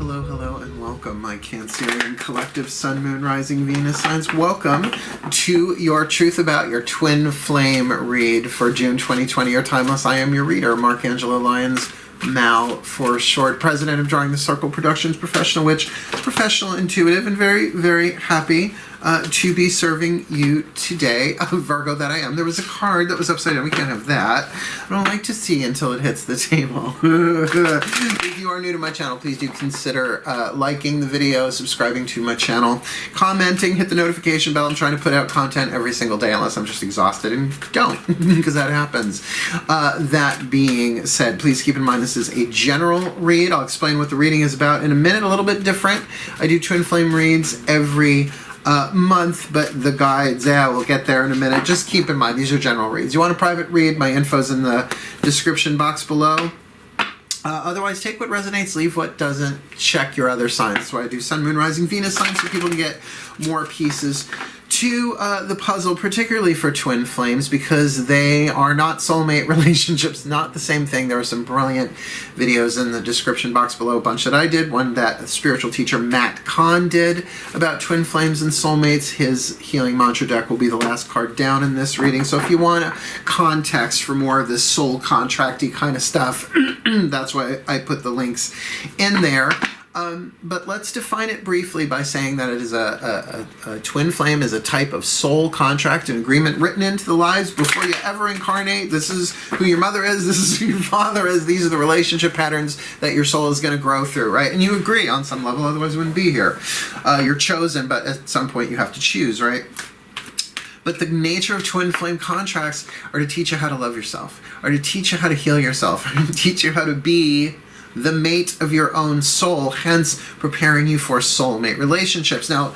Hello, hello, and welcome, my Cancerian collective Sun, Moon, Rising, Venus signs. Welcome to your Truth About Your Twin Flame read for June 2020. Your timeless. I am your reader, Angelo, Lyons, Mal for short, president of Drawing the Circle Productions, professional witch, professional intuitive, and very, very happy to be serving you today, a Virgo that I am. There was a card that was upside down. We can't have that. I don't like to see until it hits the table. If you are new to my channel, please do consider liking the video, subscribing to my channel, commenting, hit the notification bell. I'm trying to put out content every single day unless I'm just exhausted and don't, because that happens. That being said, please keep in mind this is a general read. I'll explain what the reading is about in a minute, a little bit different. I do twin flame reads every month, but the guides, we'll get there in a minute. Just keep in mind, these are general reads. You want a private read, my info's in the description box below. Otherwise, take what resonates, leave what doesn't. Check your other signs. That's why I do Sun, Moon, Rising, Venus signs, so people can get more pieces to the puzzle, particularly for twin flames, because they are not soulmate relationships, not the same thing. There are some brilliant videos in the description box below, a bunch that I did, one that a spiritual teacher Matt Kahn did about twin flames and soulmates. His healing mantra deck will be the last card down in this reading. So if you want context for more of this soul contracty kind of stuff, that's why I put the links in there. But let's define it briefly by saying that it is a twin flame is a type of soul contract, an agreement written into the lives before you ever incarnate. This is who your mother is, this is who your father is, these are the relationship patterns that your soul is going to grow through, right? And you agree on some level, otherwise you wouldn't be here. You're chosen, but at some point you have to choose, right? But the nature of twin flame contracts are to teach you how to love yourself, are to teach you how to heal yourself, are to teach you how to be the mate of your own soul, hence preparing you for soulmate relationships. Now,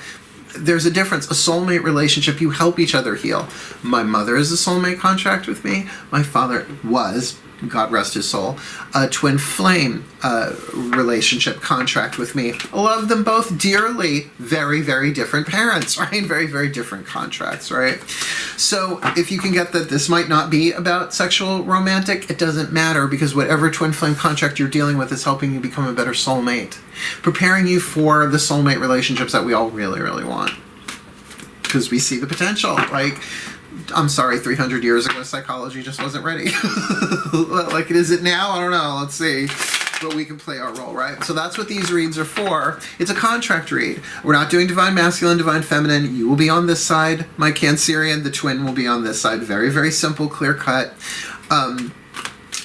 there's a difference. A soulmate relationship, you help each other heal. My mother is a soulmate contract with me. My father was, God rest his soul, a twin flame relationship contract with me. I love them both dearly. Very, very different parents, right? Very, very different contracts, right? So if you can get that this might not be about sexual romantic, it doesn't matter, because whatever twin flame contract you're dealing with is helping you become a better soulmate, preparing you for the soulmate relationships that we all really, really want, because we see the potential. Like, I'm sorry, 300 years ago, psychology just wasn't ready. Like, is it now? I don't know. Let's see. But we can play our role, right? So that's what these reads are for. It's a contract read. We're not doing divine masculine, divine feminine. You will be on this side, my Cancerian. The twin will be on this side. Very, very simple, clear cut.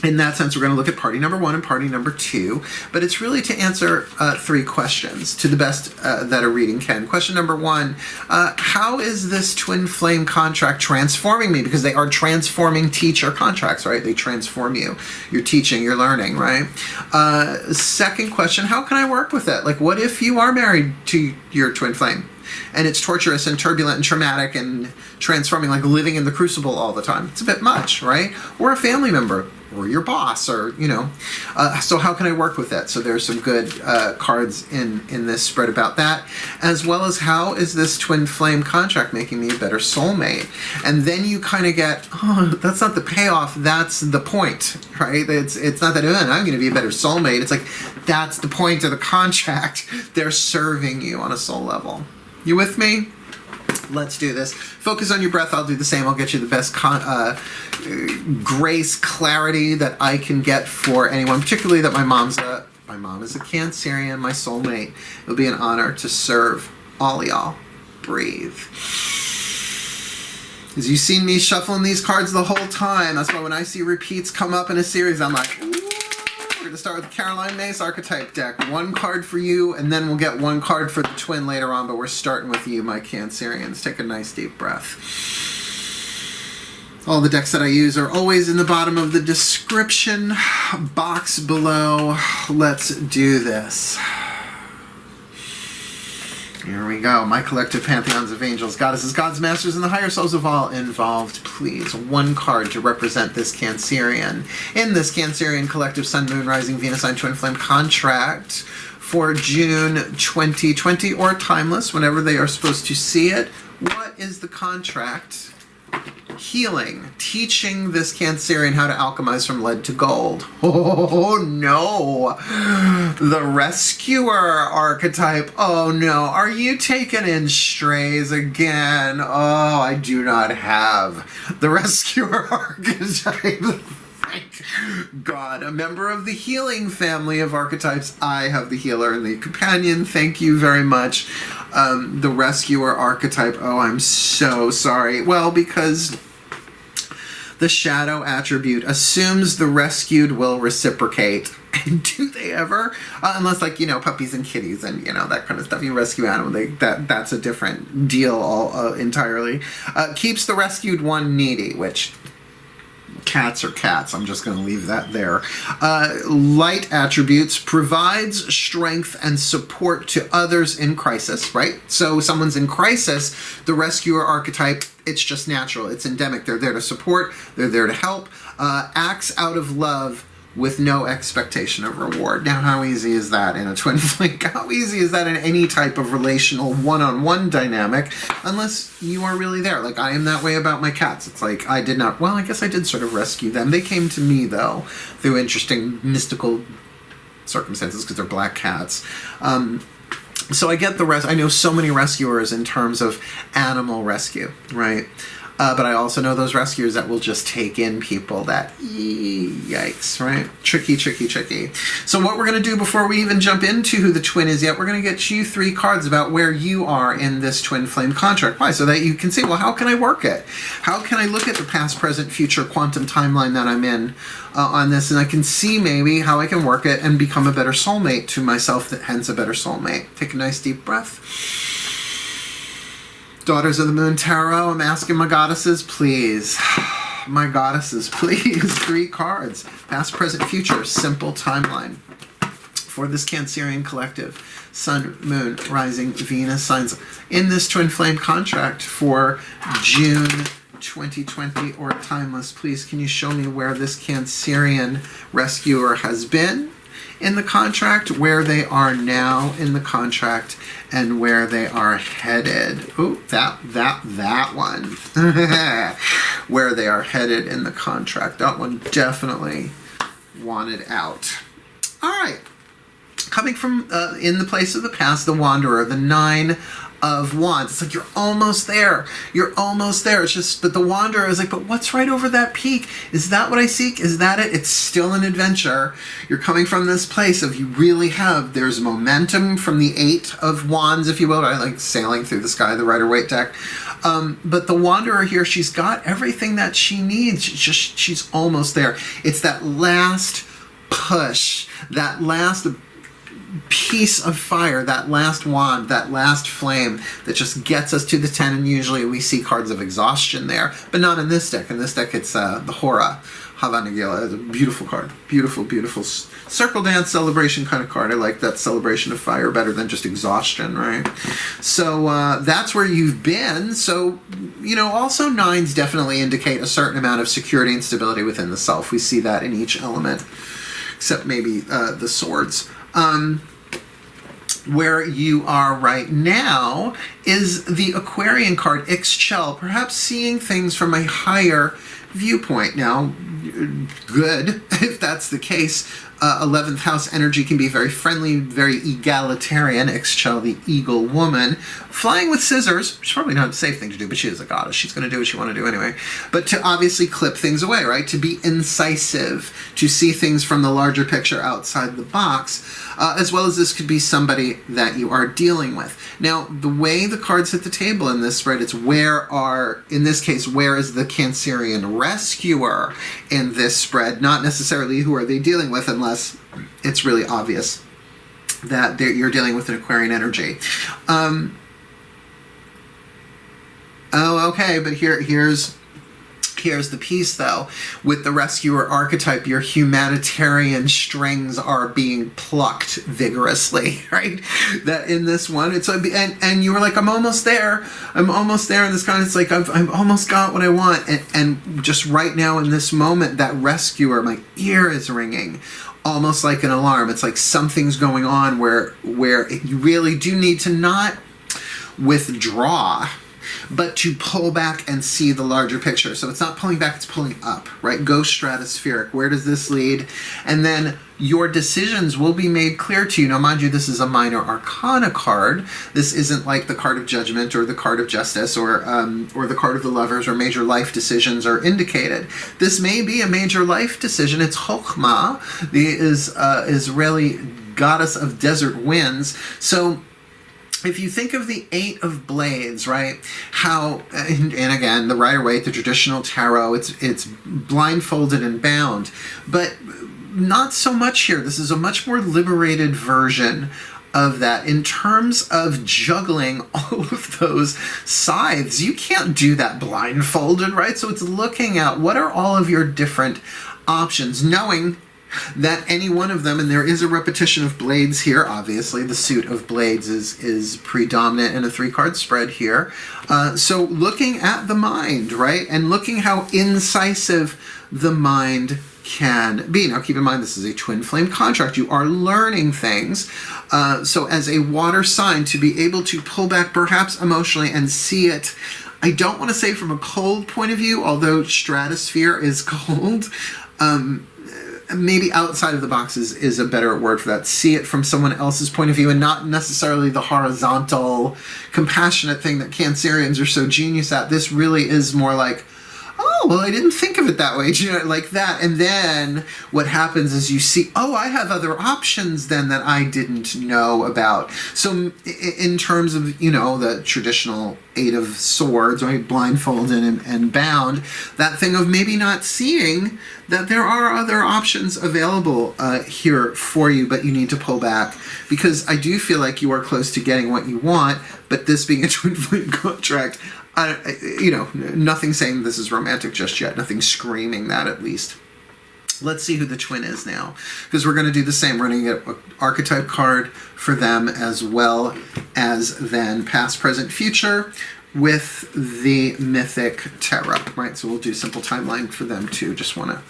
In that sense, we're going to look at party number 1 and party number 2, but it's really to answer 3 questions to the best that a reading can. Question number 1, how is this twin flame contract transforming me? Because they are transforming teacher contracts, right? They transform you. You're teaching, you're learning, right? Second question, how can I work with it? Like, what if you are married to your twin flame and it's torturous and turbulent and traumatic and transforming, like living in the crucible all the time? It's a bit much, right? Or a family member, or your boss, or, you know. So how can I work with it? So there's some good cards in this spread about that, as well as how is this twin flame contract making me a better soulmate? And then you kind of get, oh, that's not the payoff, that's the point, right? It's not that, I'm going to be a better soulmate. It's like, that's the point of the contract. They're serving you on a soul level. You with me? Let's do this. Focus on your breath. I'll do the same. I'll get you the best grace, clarity that I can get for anyone, particularly that my mom is a Cancerian, my soulmate. It'll be an honor to serve all y'all. Breathe. As you've seen me shuffling these cards the whole time, that's why when I see repeats come up in a series, I'm like, ooh. We're going to start with the Caroline Mace archetype deck. 1 card for you, and then we'll get 1 card for the twin later on, but we're starting with you, my Cancerians. Take a nice deep breath. All the decks that I use are always in the bottom of the description box below. Let's do this. Here we go. My collective pantheons of angels, goddesses, gods, masters, and the higher selves of all involved. Please, 1 card to represent this Cancerian. In this Cancerian collective Sun, Moon, Rising, Venus sign twin flame contract for June 2020, or timeless, whenever they are supposed to see it. What is the contract Healing, teaching this Cancerian how to alchemize from lead to gold. Oh no, the rescuer archetype. Oh no, are you taking in strays again? Oh, I do not have the rescuer archetype. Thank God, a member of the healing family of archetypes. I have the healer and the companion. Thank you very much. The rescuer archetype. Oh, I'm so sorry. Well, because the shadow attribute assumes the rescued will reciprocate. And do they ever? Unless, like, puppies and kitties and, that kind of stuff. You rescue animal, that's a different deal entirely. Keeps the rescued one needy, which... cats are cats. I'm just going to leave that there. Light attributes provides strength and support to others in crisis, right? So someone's in crisis, the rescuer archetype, it's just natural. It's endemic. They're there to support. They're there to help. Acts out of love with no expectation of reward. Now, how easy is that in a twin flame? How easy is that in any type of relational one-on-one dynamic, unless you are really there? Like, I am that way about my cats. It's like, I guess I did sort of rescue them. They came to me, though, through interesting mystical circumstances, because they're black cats. So I get the rest. I know so many rescuers in terms of animal rescue, right? But I also know those rescuers that will just take in people that, yikes, right? Tricky, tricky, tricky. So what we're going to do before we even jump into who the twin is yet, we're going to get you 3 cards about where you are in this twin flame contract. Why? So that you can see, well, how can I work it? How can I look at the past, present, future quantum timeline that I'm in on this, and I can see maybe how I can work it and become a better soulmate to myself, hence a better soulmate. Take a nice deep breath. Daughters of the Moon Tarot, I'm asking my goddesses, please. My goddesses, please. 3 cards. Past, present, future. Simple timeline. For this Cancerian collective. Sun, Moon, Rising, Venus signs in this twin flame contract for June 2020 or timeless. Please, can you show me where this Cancerian rescuer has been in the contract, where they are now in the contract, and where they are headed. Ooh, that one. Where they are headed in the contract. That one definitely wanted out. All right. Coming from in the place of the past, the Wanderer, the 9 of Wands. It's like, you're almost there. You're almost there. It's just, but the Wanderer is like, but what's right over that peak? Is that what I seek? Is that it? It's still an adventure. You're coming from this place of, you really have, there's momentum from the 8 of Wands, if you will, right? Like sailing through the sky, the Rider-Waite deck. But the Wanderer here, she's got everything that she needs. She's almost there. It's that last push, that last piece of fire, that last wand, that last flame that just gets us to the 10, and usually we see cards of exhaustion there, but not in this deck. In this deck, it's the Hora Havanagila. It's a beautiful card. Beautiful, beautiful circle dance celebration kind of card. I like that celebration of fire better than just exhaustion, right? So that's where you've been. So, also 9s definitely indicate a certain amount of security and stability within the self. We see that in each element, except maybe the swords. Where you are right now is the Aquarian card, Ixchel, perhaps seeing things from a higher viewpoint. Now, good, if that's the case. 11th house energy can be very friendly, very egalitarian. Ixchel, the eagle woman, flying with scissors, which is probably not a safe thing to do, but she is a goddess. She's going to do what she wants to do anyway. But to obviously clip things away, right? To be incisive, to see things from the larger picture outside the box, as well as this could be somebody that you are dealing with. Now, the way the cards hit the table in this spread, it's in this case, where is the Cancerian rescuer in this spread? Not necessarily who are they dealing with, unless it's really obvious that you're dealing with an Aquarian energy. Okay, but here's the piece, though. With the rescuer archetype, your humanitarian strings are being plucked vigorously, right? That in this one, it's and you were like, I'm almost there. I'm almost there. And this kind of, it's like, I've almost got what I want. And just right now in this moment, that rescuer, my ear is ringing, almost like an alarm. It's like something's going on where you really do need to not withdraw. but to pull back and see the larger picture. So it's not pulling back, it's pulling up, right? Go stratospheric. Where does this lead? And then your decisions will be made clear to you. Now, mind you, this is a minor arcana card. This isn't like the card of judgment or the card of justice or the card of the lovers, or major life decisions are indicated. This may be a major life decision. It's Chokhmah, the Israeli goddess of desert winds. So if you think of the Eight of Blades, right, how, and again, the Rider-Waite, the traditional tarot, it's blindfolded and bound, but not so much here. This is a much more liberated version of that. In terms of juggling all of those scythes, you can't do that blindfolded, right? So it's looking at what are all of your different options, knowing that any one of them, and there is a repetition of blades here, obviously the suit of blades is predominant in a 3-card spread here. So looking at the mind, right, and looking how incisive the mind can be. Now keep in mind, this is a twin flame contract. You are learning things. So as a water sign, to be able to pull back perhaps emotionally and see it, I don't want to say from a cold point of view, although stratosphere is cold, maybe outside of the box is a better word for that. See it from someone else's point of view, and not necessarily the horizontal, compassionate thing that Cancerians are so genius at. This really is more like, oh, well, I didn't think of it that way, you know, like that. And then what happens is you see, oh, I have other options then that I didn't know about. So in terms of, you know, the traditional Eight of Swords, right, blindfolded and bound, that thing of maybe not seeing that there are other options available here for you, but you need to pull back, because I do feel like you are close to getting what you want, but this being a twin flame contract, you know, nothing saying this is romantic just yet. Nothing screaming that, at least. Let's see who the twin is now, because we're going to do the same. We're going to get an archetype card for them, as well as then past, present, future with the mythic tarot, right? So we'll do simple timeline for them too. Just want to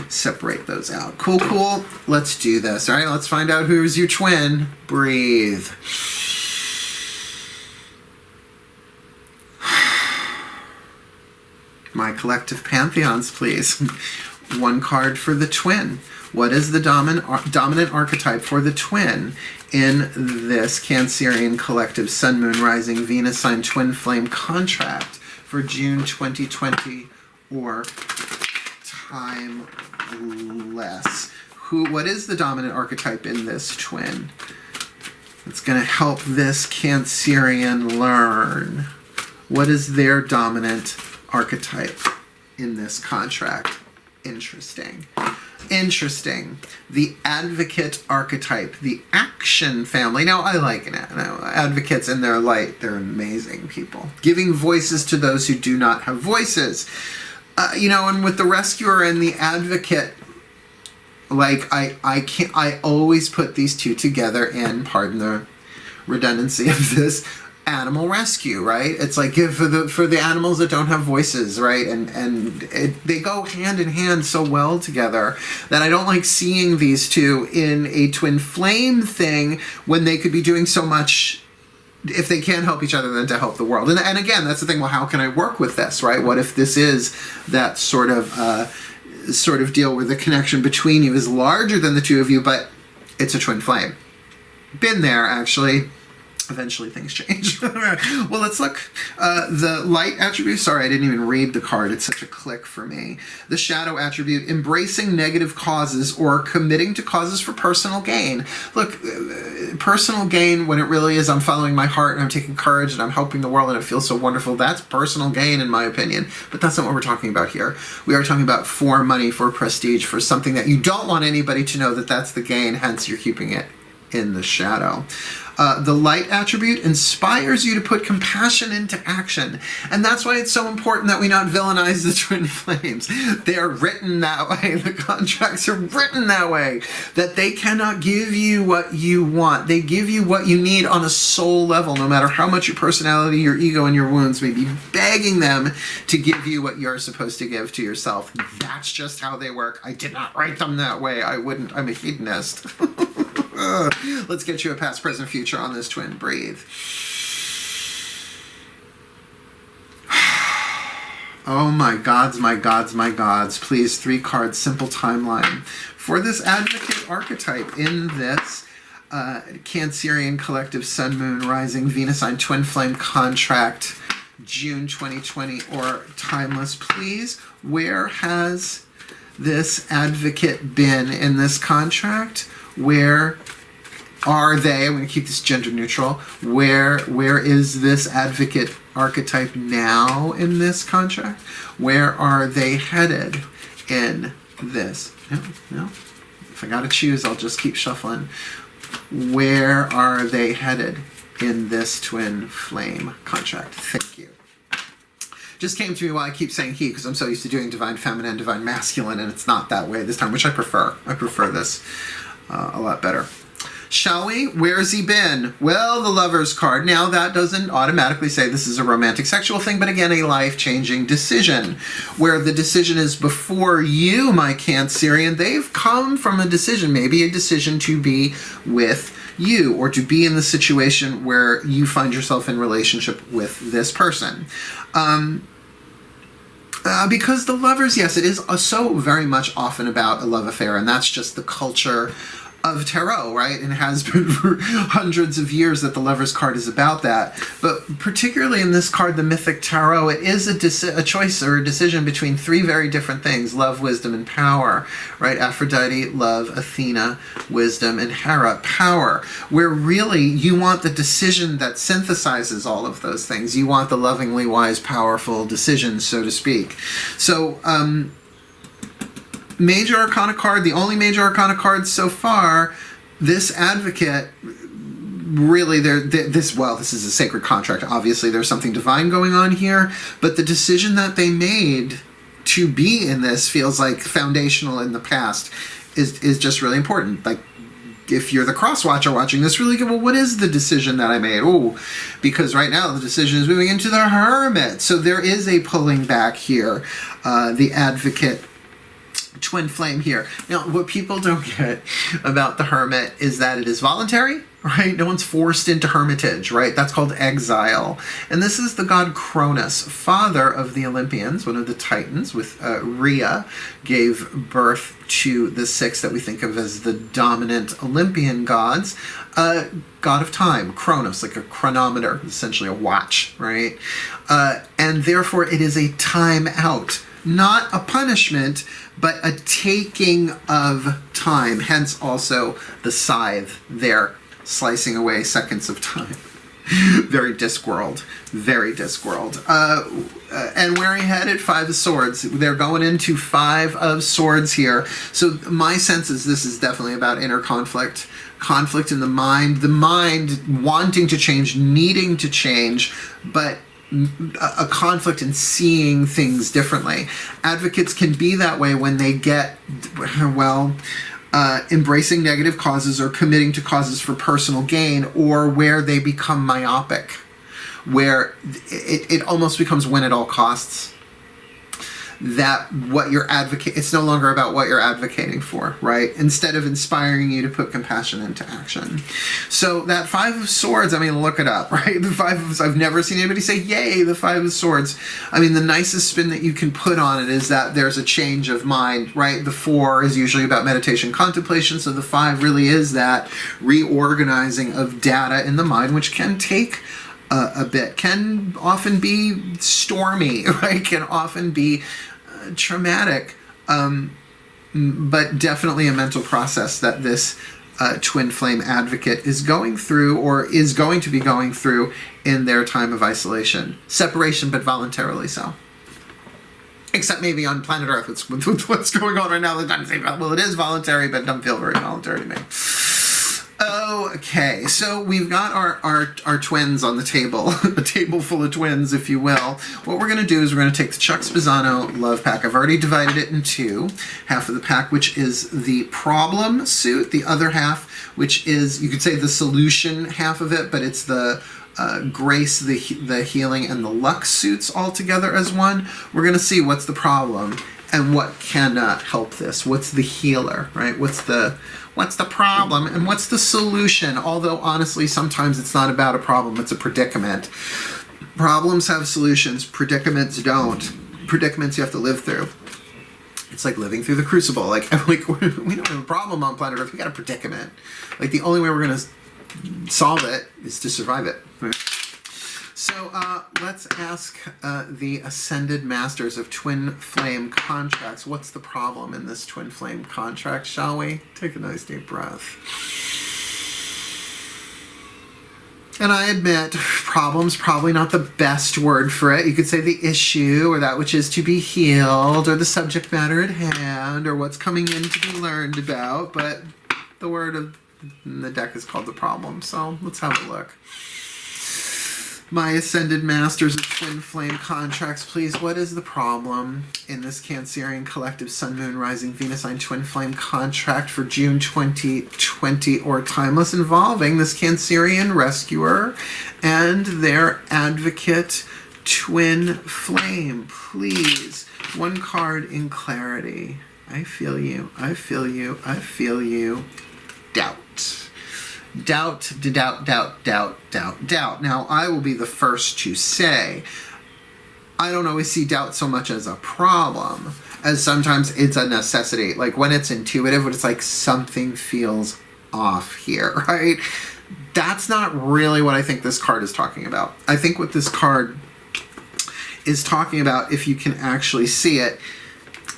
separate those out. Cool, cool. Let's do this. All right, let's find out who's your twin. Breathe. My collective pantheons, please. One card for the twin. What is the dominant archetype for the twin in this Cancerian collective Sun, Moon, Rising, Venus sign twin flame contract for June 2020 or timeless? What is the dominant archetype in this twin? It's going to help this Cancerian learn. What is their dominant archetype in this contract? Interesting. Interesting. The Advocate archetype, the action family. Now, I like it. Advocates in their light, they're amazing people. Giving voices to those who do not have voices. You know, and with the Rescuer and the Advocate, like, I always put these two together in, pardon the redundancy of this, animal rescue, right? It's like for the animals that don't have voices, right? And they go hand in hand so well together that I don't like seeing these two in a twin flame thing when they could be doing so much, if they can't help each other, than to help the world. And again, that's the thing. Well, how can I work with this, right? What if this is that sort of deal where the connection between you is larger than the two of you, but it's a twin flame? Been there, actually. Eventually things change. Well, let's look. The light attribute, sorry, I didn't even read the card. It's such a click for me. The shadow attribute, embracing negative causes or committing to causes for personal gain. Look, personal gain, when it really is I'm following my heart and I'm taking courage and I'm helping the world and it feels so wonderful, that's personal gain in my opinion. But that's not what we're talking about here. We are talking about for money, for prestige, for something that you don't want anybody to know that that's the gain, hence you're keeping it in the shadow. The light attribute inspires you to put compassion into action. And that's why it's so important that we not villainize the twin flames. They are written that way. The contracts are written that way. That they cannot give you what you want. They give you what you need on a soul level, no matter how much your personality, your ego, and your wounds may be begging them to give you what you're supposed to give to yourself. That's just how they work. I did not write them that way. I wouldn't. I'm a hedonist. Let's get you a past, present, future on this twin. Breathe. Oh my gods, my gods, my gods. Please, 3 cards, simple timeline. For this advocate archetype in this Cancerian collective Sun, Moon, Rising, Venus sign, twin flame contract, June 2020 or timeless, please, where has this advocate been in this contract? Where are they? I'm going to keep this gender neutral. Where is this advocate archetype now in this contract? Where are they headed in this? No. If I got to choose, I'll just keep shuffling. Where are they headed in this twin flame contract? Thank you. Just came to me while I keep saying he, because I'm so used to doing divine feminine, divine masculine, and it's not that way this time, which I prefer. I prefer this a lot better. Shall we? Where's he been? Well, the Lover's card. Now, that doesn't automatically say this is a romantic sexual thing, but again, a life-changing decision. Where the decision is before you, my Cancerian, they've come from a decision, maybe a decision to be with you, or to be in the situation where you find yourself in relationship with this person. Because the Lovers, yes, it is so very much often about a love affair, and that's just the culture of tarot, right? And it has been for hundreds of years that the Lover's card is about that. But particularly in this card, the Mythic Tarot, it is a choice or a decision between 3 very different things: love, wisdom, and power, right? Aphrodite, love; Athena, wisdom; and Hera, power. Where really you want the decision that synthesizes all of those things. You want the lovingly wise, powerful decision, so to speak. So, Major Arcana card, the only Major Arcana card so far, this advocate, really, this is a sacred contract. Obviously, there's something divine going on here, but the decision that they made to be in this feels like foundational in the past is just really important. Like, if you're the cross-watcher watching this, really good, well, what is the decision that I made? Oh, because right now the decision is moving into the Hermit. So there is a pulling back here. The advocate twin flame here. Now, what people don't get about the Hermit is that it is voluntary, right? No one's forced into hermitage, right? That's called exile. And this is the god Cronus, father of the Olympians, one of the Titans, with Rhea, gave birth to the 6 that we think of as the dominant Olympian gods. God of time, Chronos, like a chronometer, essentially a watch, right? And therefore it is a time out. Not a punishment, but a taking of time. Hence also the scythe there, slicing away seconds of time. Very Discworld. Very Discworld. And where he headed? 5 of Swords. They're going into 5 of Swords here. So my sense is this is definitely about inner conflict. Conflict in the mind wanting to change, needing to change, but a conflict in seeing things differently. Advocates can be that way when they get, embracing negative causes or committing to causes for personal gain, or where they become myopic, where it almost becomes win at all costs. That what you're it's no longer about what you're advocating for, right? Instead of inspiring you to put compassion into action. So that 5 of Swords, I mean, look it up, right? The 5 of, I've never seen anybody say, yay, the 5 of Swords. I mean, the nicest spin that you can put on it is that there's a change of mind, right? The 4 is usually about meditation, contemplation. So the 5 really is that reorganizing of data in the mind, which can take a bit, can often be stormy, right? Can often be traumatic, but definitely a mental process that this twin flame advocate is going through, or is going to be going through in their time of isolation. Separation, but voluntarily so. Except maybe on planet Earth, with what's going on right now, well, it is voluntary, but it doesn't feel very voluntary to me. Okay, so we've got our twins on the table, a table full of twins, if you will. What we're going to do is we're going to take the Chuck Spezzano love pack. I've already divided it in 2. Half of the pack, which is the problem suit, the other half, which is, you could say, the solution half of it, but it's the grace, the healing, and the luck suits all together as one. We're going to see what's the problem and what can help this. What's the healer, right? What's the problem and what's the solution? Although honestly, sometimes it's not about a problem, it's a predicament. Problems have solutions, predicaments don't. predicaments you have to live through. It's like living through the crucible. Like we don't have a problem on planet Earth. We got a predicament. Like the only way we're going to solve it is to survive it. Right? So let's ask the Ascended Masters of Twin Flame Contracts. What's the problem in this Twin Flame contract, shall we? Take a nice deep breath. And I admit, problem's probably not the best word for it. You could say the issue, or that which is to be healed, or the subject matter at hand, or what's coming in to be learned about, but the word of the deck is called the problem, so let's have a look. My Ascended Masters of Twin Flame Contracts, please, what is the problem in this Cancerian Collective Sun, Moon, Rising, Venus sign Twin Flame contract for June 2020 or Timeless, involving this Cancerian Rescuer and their Advocate Twin Flame? Please, one card in clarity. I feel you, I feel you, I feel you. Doubt. Doubt, doubt, doubt, doubt, doubt, doubt. Now, I will be the first to say, I don't always see doubt so much as a problem, as sometimes it's a necessity. Like when it's intuitive, when it's like something feels off here, right? That's not really what I think this card is talking about. I think what this card is talking about, if you can actually see it,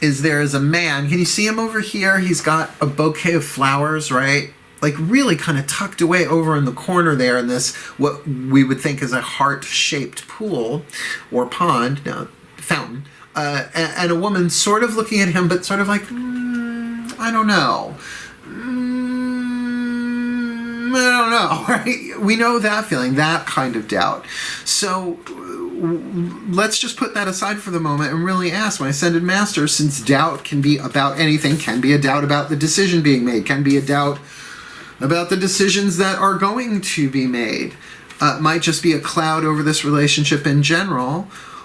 is there is a man. Can you see him over here? He's got a bouquet of flowers, right? Like really kind of tucked away over in the corner there in this, what we would think is a heart-shaped pool or pond, no, fountain, and a woman sort of looking at him, but sort of like, I don't know. I don't know, right? We know that feeling, that kind of doubt. So let's just put that aside for the moment and really ask my Ascended Master, since doubt can be about anything, can be a doubt about the decision being made, can be a doubt about the decisions that are going to be made, might just be a cloud over this relationship in general.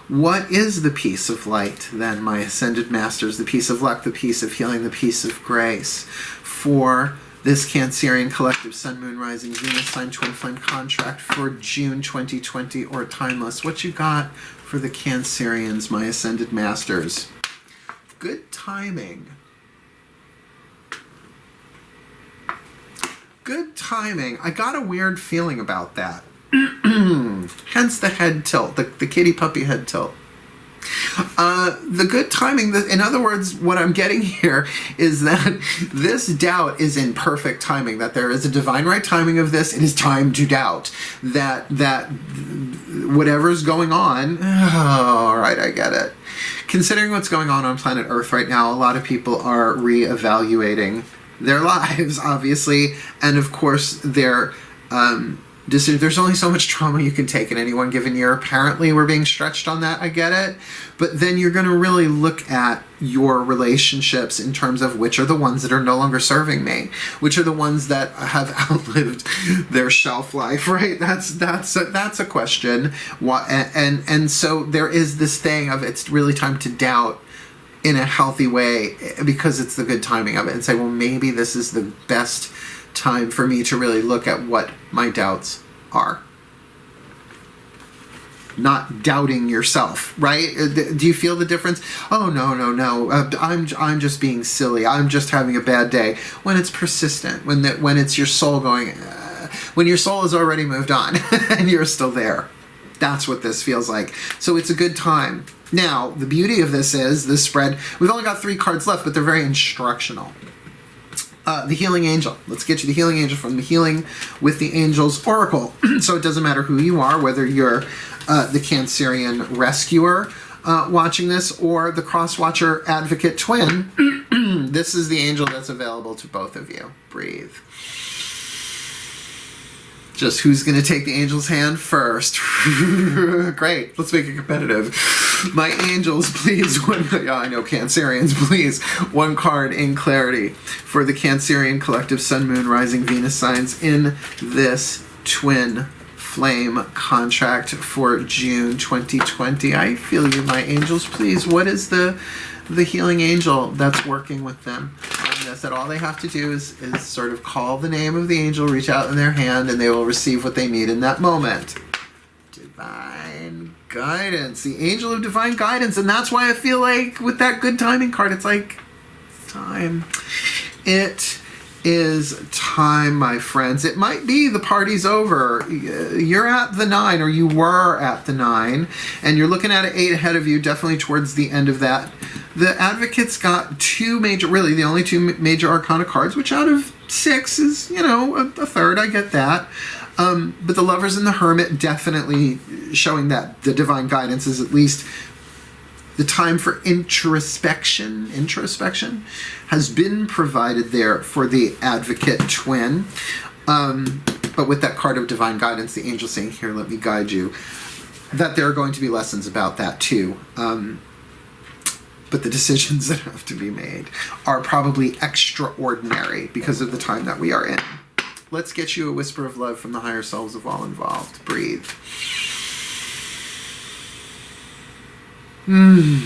What is the piece of light then, my Ascended Masters, the piece of luck, the piece of healing, the piece of grace for this Cancerian Collective Sun, Moon, Rising, Venus sign Twin Flame contract for June 2020 or Timeless? What you got for the Cancerians, my Ascended Masters? Good timing. Good timing. I got a weird feeling about that. Hence the head tilt, the kitty puppy head tilt. The good timing, in other words, what I'm getting here is that this doubt is in perfect timing, that there is a divine right timing of this. It is time to doubt that whatever's going on, all right, I get it. Considering what's going on planet Earth right now, a lot of people are reevaluating their lives, obviously, and of course their there's only so much trauma you can take in any one given year. Apparently we're being stretched on that, I get it, but then you're going to really look at your relationships in terms of which are the ones that are no longer serving me, which are the ones that have outlived their shelf life, right? That's a question. And so there is this thing of, it's really time to doubt in a healthy way, because it's the good timing of it, and say, well, maybe this is the best time for me to really look at what my doubts are. Not doubting yourself, right? Do you feel the difference? Oh, no. I'm just being silly. I'm just having a bad day. When it's persistent, when it's your soul going, when your soul has already moved on and you're still there. That's what this feels like. So it's a good time. Now, the beauty of this is, this spread, we've only got 3 cards left, but they're very instructional. The Healing Angel. Let's get you the Healing Angel from the Healing with the Angels Oracle. So it doesn't matter who you are, whether you're the Cancerian Rescuer watching this, or the Cross-Watcher Advocate Twin. This is the angel that's available to both of you. Breathe. Just who's going to take the angel's hand first? Great. Let's make it competitive. My angels, please. I know Cancerians, please. One card in clarity for the Cancerian Collective Sun, Moon, Rising, Venus signs in this Twin Flame contract for June 2020. I feel you, my angels. Please, what is the healing angel that's working with them? That all they have to do is sort of call the name of the angel, reach out in their hand, and they will receive what they need in that moment. Divine guidance, the angel of divine guidance. And that's why I feel like with that good timing card, it's like time. It is time, my friends. It might be the party's over. You're at the 9, or you were at the 9, and you're looking at an 8 ahead of you, definitely towards the end of that. The Advocate's got the only two major arcana cards, which out of 6 is, a third. I get that. But the Lovers and the Hermit definitely showing that the divine guidance is at least the time for introspection has been provided there for the Advocate twin. But with that card of divine guidance, the angel saying, here, let me guide you, that there are going to be lessons about that too. But the decisions that have to be made are probably extraordinary because of the time that we are in. Let's get you a whisper of love from the higher selves of all involved. Breathe. The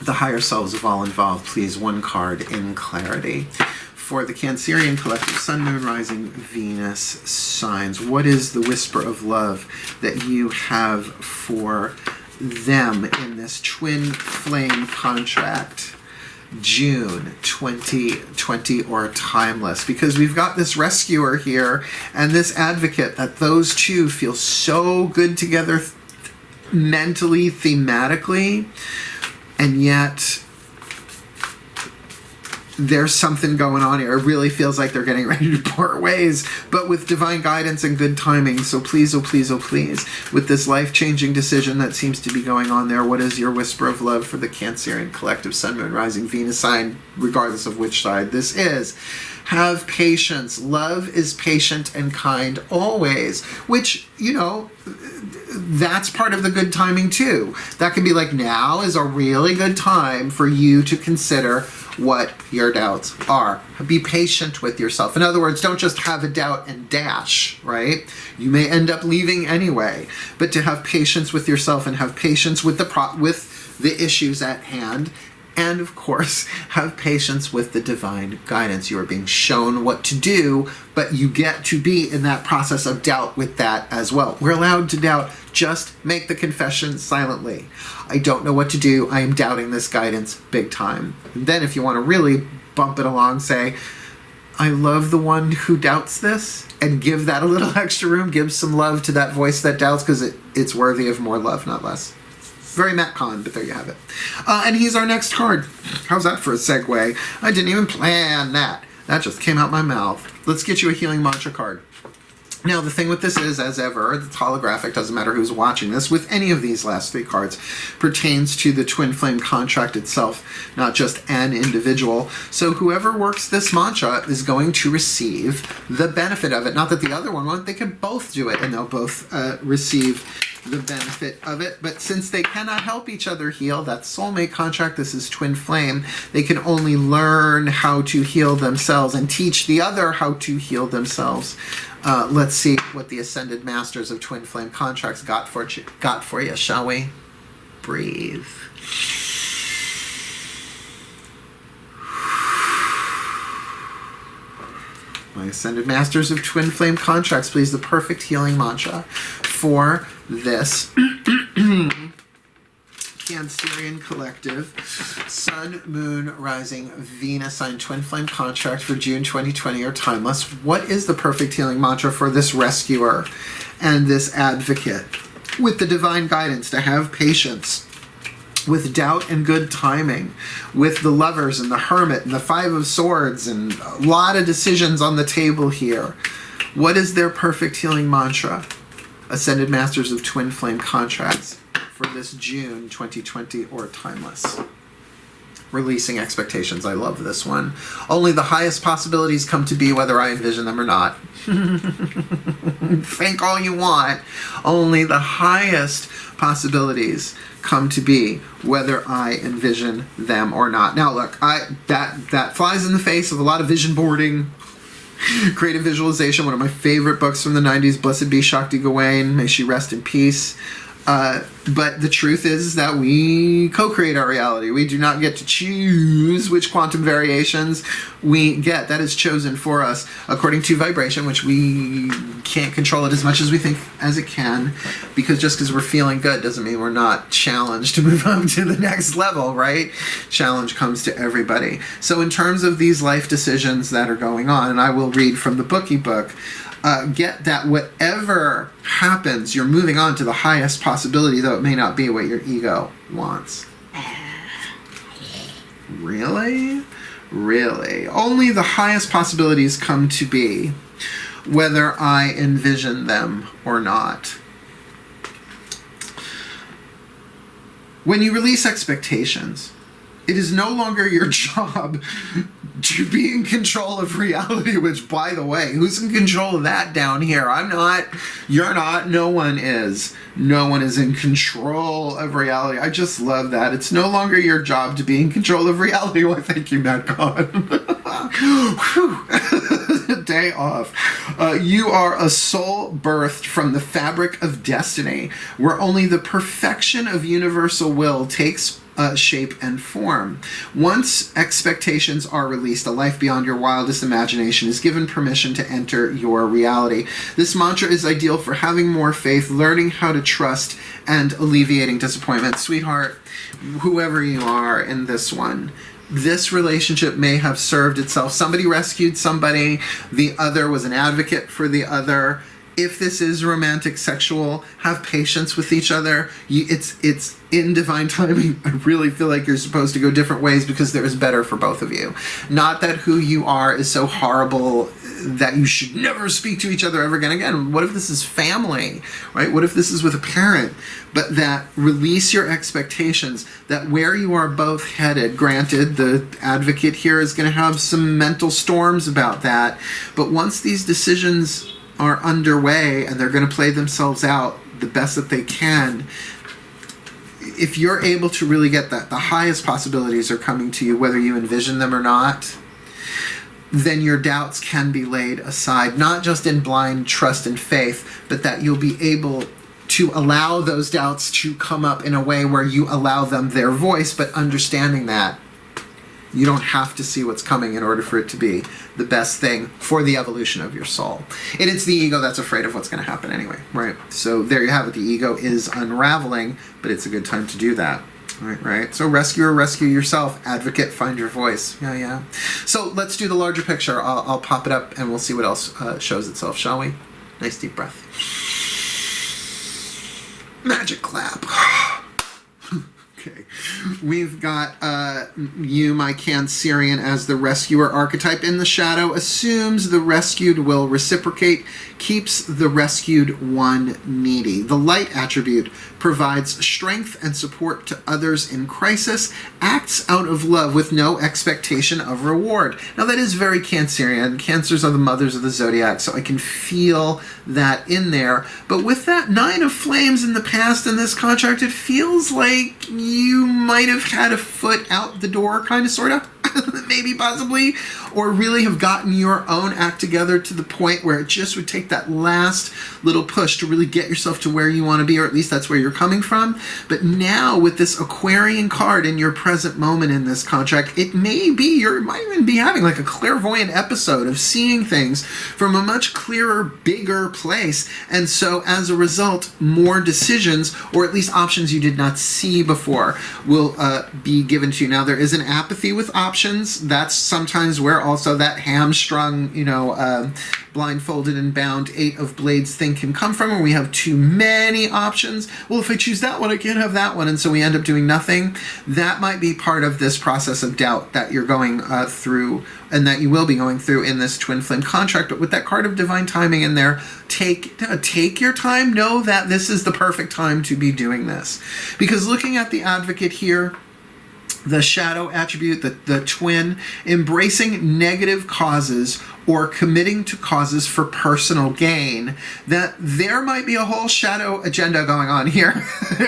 higher selves of all involved, please, one card in clarity. For the Cancerian collective Sun, Moon, Rising, Venus signs, what is the whisper of love that you have for them in this twin flame contract? June 2020 or timeless, because we've got this Rescuer here and this Advocate, that those two feel so good together mentally, thematically, and yet there's something going on here. It really feels like they're getting ready to part ways, but with divine guidance and good timing. So please, oh please, oh please, with this life-changing decision that seems to be going on there, what is your whisper of love for the Cancerian collective Sun, Moon, Rising, Venus sign, regardless of which side this is? Have patience. Love is patient and kind always, which, that's part of the good timing too. That can be like, now is a really good time for you to consider what your doubts are. Be patient with yourself. In other words, don't just have a doubt and dash, right? You may end up leaving anyway, but to have patience with yourself and have patience with the issues at hand. And of course, have patience with the divine guidance. You are being shown what to do, but you get to be in that process of doubt with that as well. We're allowed to doubt. Just make the confession silently. I don't know what to do. I am doubting this guidance big time. And then if you want to really bump it along, say, I love the one who doubts this, and give that a little extra room. Give some love to that voice that doubts, because it's worthy of more love, not less. Very Matt Kahn, but there you have it. And he's our next card. How's that for a segue? I didn't even plan that. That just came out my mouth. Let's get you a healing mantra card. Now, the thing with this is, as ever, it's holographic, doesn't matter who's watching this, with any of these last 3 cards, pertains to the twin flame contract itself, not just an individual. So whoever works this mantra is going to receive the benefit of it. Not that the other one won't. They can both do it, and they'll both receive the benefit of it. But since they cannot help each other heal, that soulmate contract, this is twin flame, they can only learn how to heal themselves and teach the other how to heal themselves. Let's see what the Ascended Masters of Twin Flame Contracts got for you, shall we? Breathe. My Ascended Masters of Twin Flame Contracts, please, the perfect healing mantra for this Cancerian collective Sun, Moon, Rising, Venus sign twin flame contract for June 2020 or timeless. What is the perfect healing mantra for this Rescuer and this Advocate? With the divine guidance to have patience, with doubt and good timing, with the Lovers and the Hermit and the 5 of Swords, and a lot of decisions on the table here. What is their perfect healing mantra? Ascended Masters of Twin Flame Contracts for this June 2020 or timeless. Releasing expectations. I love this one. Only the highest possibilities come to be, whether I envision them or not. Think all you want. Only the highest possibilities come to be, whether I envision them or not. Now look, that flies in the face of a lot of vision boarding, creative visualization, one of my favorite books from the 90s, Blessed be Shakti Gawain, may she rest in peace. But the truth is that we co-create our reality. We do not get to choose which quantum variations we get. That is chosen for us according to vibration, which we can't control it as much as we think as it can, because just because we're feeling good doesn't mean we're not challenged to move up to the next level, right? Challenge comes to everybody. So in terms of these life decisions that are going on, and I will read from the bookie book, get that whatever happens, you're moving on to the highest possibility, though it may not be what your ego wants. Really? Really? Only the highest possibilities come to be, whether I envision them or not. When you release expectations, it is no longer your job to be in control of reality, which, by the way, who's in control of that down here? I'm not, you're not, no one is. No one is in control of reality. I just love that. It's no longer your job to be in control of reality. Why, thank you, Matt God. Day off. You are a soul birthed from the fabric of destiny, where only the perfection of universal will takes shape and form. Once expectations are released, a life beyond your wildest imagination is given permission to enter your reality. This mantra is ideal for having more faith, learning how to trust, and alleviating disappointment. Sweetheart, whoever you are in this one, this relationship may have served itself. Somebody rescued somebody, the other was an advocate for the other. If this is romantic, sexual, have patience with each other. It's in divine timing. I really feel like you're supposed to go different ways because there is better for both of you. Not that who you are is so horrible that you should never speak to each other ever again. Again, what if this is family, right? What if this is with a parent? But that release your expectations, that where you are both headed, granted, the advocate here is going to have some mental storms about that. But once these decisions are underway and they're going to play themselves out the best that they can, if you're able to really get that, the highest possibilities are coming to you, whether you envision them or not, then your doubts can be laid aside, not just in blind trust and faith, but that you'll be able to allow those doubts to come up in a way where you allow them their voice, but understanding that you don't have to see what's coming in order for it to be the best thing for the evolution of your soul. And it's the ego that's afraid of what's going to happen anyway, right? So there you have it. The ego is unraveling, but it's a good time to do that. Right? So rescuer, rescue yourself. Advocate, find your voice. Yeah. So let's do the larger picture. I'll pop it up and we'll see what else shows itself, shall we? Nice deep breath. Magic clap. Okay. We've got you, my Cancerian, as the rescuer archetype. In the shadow, assumes the rescued will reciprocate, keeps the rescued one needy. The light attribute provides strength and support to others in crisis, acts out of love with no expectation of reward. Now that is very Cancerian. Cancers are the mothers of the zodiac, so I can feel that in there. But with that 9 of Flames in the past in this contract, it feels like you might have had a foot out the door, kind of, sort of. Maybe, possibly, or really have gotten your own act together to the point where it just would take that last little push to really get yourself to where you want to be, or at least that's where you're coming from. But now with this Aquarian card in your present moment in this contract, it may be, you might even be having like a clairvoyant episode of seeing things from a much clearer, bigger place. And so as a result, more decisions, or at least options you did not see before, will be given to you. Now there is an apathy with options. That's sometimes where also that hamstrung, blindfolded and bound 8 of Blades thing can come from, where we have too many options. Well, if I choose that one, I can't have that one, and so we end up doing nothing. That might be part of this process of doubt that you're going through, and that you will be going through in this twin flame contract. But with that card of divine timing in there, take your time. Know that this is the perfect time to be doing this. Because looking at the advocate here, the shadow attribute, the twin, embracing negative causes or committing to causes for personal gain, that there might be a whole shadow agenda going on here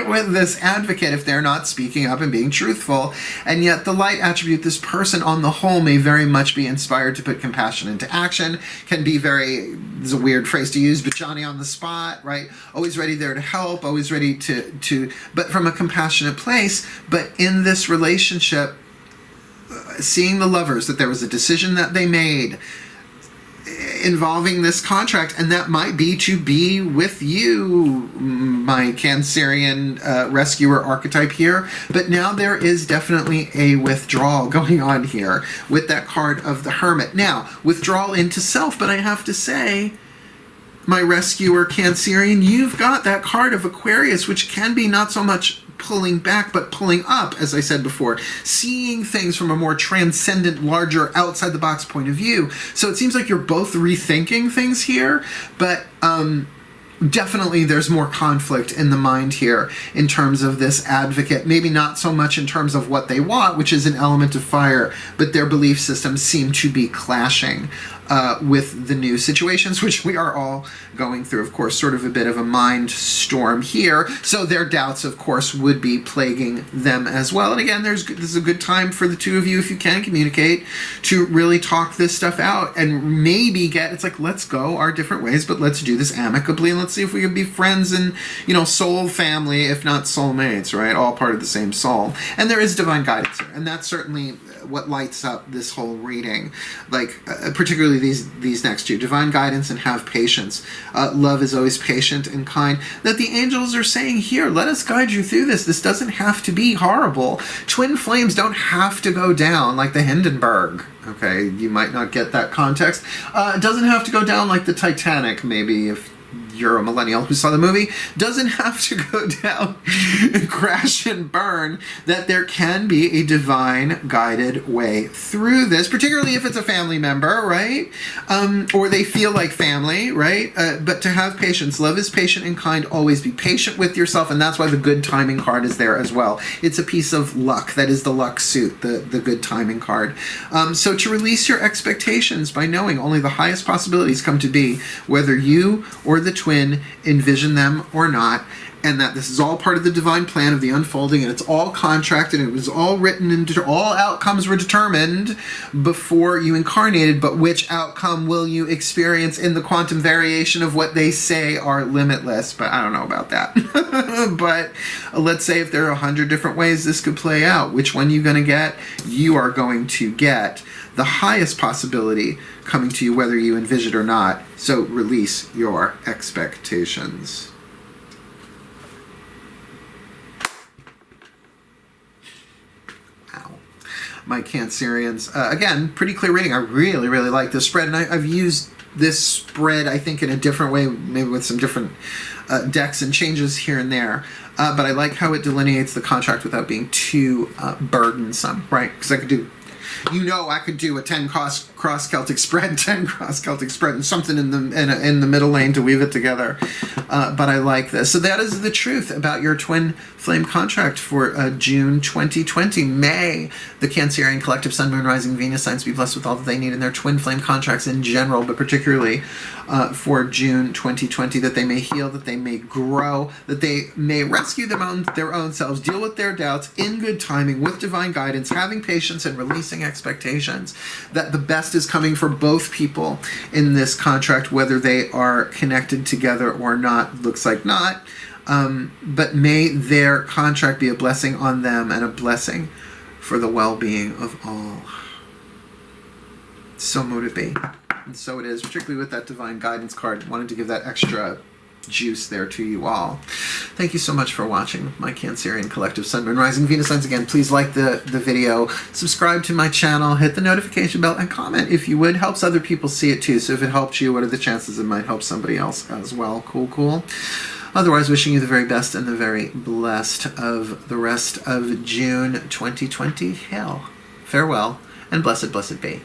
with this advocate if they're not speaking up and being truthful. And yet the light attribute, this person on the whole may very much be inspired to put compassion into action, can be very, this is a weird phrase to use, but Johnny on the spot, right? Always ready there to help, always ready to but from a compassionate place. But in this relationship, seeing the lovers, that there was a decision that they made involving this contract, and that might be to be with you, my Cancerian rescuer archetype here. But now there is definitely a withdrawal going on here with that card of the Hermit. Now, withdrawal into self, but I have to say, my rescuer Cancerian, you've got that card of Aquarius, which can be not so much pulling back, but pulling up, as I said before, seeing things from a more transcendent, larger, outside the box point of view. So it seems like you're both rethinking things here, but definitely there's more conflict in the mind here in terms of this advocate. Maybe not so much in terms of what they want, which is an element of fire, but their belief systems seem to be clashing with the new situations, which we are all going through. Of course, sort of a bit of a mind storm here. So their doubts, of course, would be plaguing them as well. And again, this is a good time for the two of you, if you can communicate, to really talk this stuff out and maybe it's like, let's go our different ways, but let's do this amicably, and let's see if we can be friends and, soul family, if not soulmates, right? All part of the same soul. And there is divine guidance here, and that's certainly what lights up this whole reading, like particularly these next two, divine guidance and have patience. Love is always patient and kind. That the angels are saying here, let us guide you through this. This doesn't have to be horrible. Twin flames don't have to go down like the Hindenburg. Okay, you might not get that context. It doesn't have to go down like the Titanic, maybe, if you're a millennial who saw the movie. Doesn't have to go down and crash and burn. That there can be a divine guided way through this, particularly if it's a family member, right? Or they feel like family, right? But to have patience. Love is patient and kind. Always be patient with yourself, and that's why the good timing card is there as well. It's a piece of luck. That is the luck suit, the good timing card. So to release your expectations by knowing only the highest possibilities come to be, whether you or the twin envision them or not, and that this is all part of the divine plan of the unfolding, and it's all contracted, and it was all written, and all outcomes were determined before you incarnated, but which outcome will you experience in the quantum variation of what they say are limitless? But I don't know about that. But let's say if there are 100 different ways this could play out, which one you going to get? You are going to get the highest possibility coming to you, whether you envision it or not. So release your expectations. Wow. My Cancerians, again, pretty clear reading. I really, really like this spread, and I've used this spread, I think, in a different way, maybe with some different decks and changes here and there. But I like how it delineates the contract without being too burdensome, right? Because I could do a 10 cross Celtic spread, 10 cross Celtic spread, and something in the middle lane to weave it together. But I like this. So that is the truth about your twin flame contract for June 2020. May the Cancerian collective Sun, Moon, Rising, Venus signs be blessed with all that they need in their twin flame contracts in general, but particularly for June 2020, that they may heal, that they may grow, that they may rescue their own selves, deal with their doubts in good timing with divine guidance, having patience and releasing expectations, that the best is coming for both people in this contract, whether they are connected together or not. Looks like not. But may their contract be a blessing on them and a blessing for the well-being of all. So mote it be. And so it is, particularly with that divine guidance card. Wanted to give that extra juice there to you all. Thank you so much for watching my Cancerian collective Sun, Moon, Rising, Venus signs. Again, please like the video, subscribe to my channel, hit the notification bell, and comment if you would. Helps other people see it too. So if it helps you, what are the chances it might help somebody else as well? Cool. Otherwise, wishing you the very best and the very blessed of the rest of June 2020. Hail, farewell, and blessed be.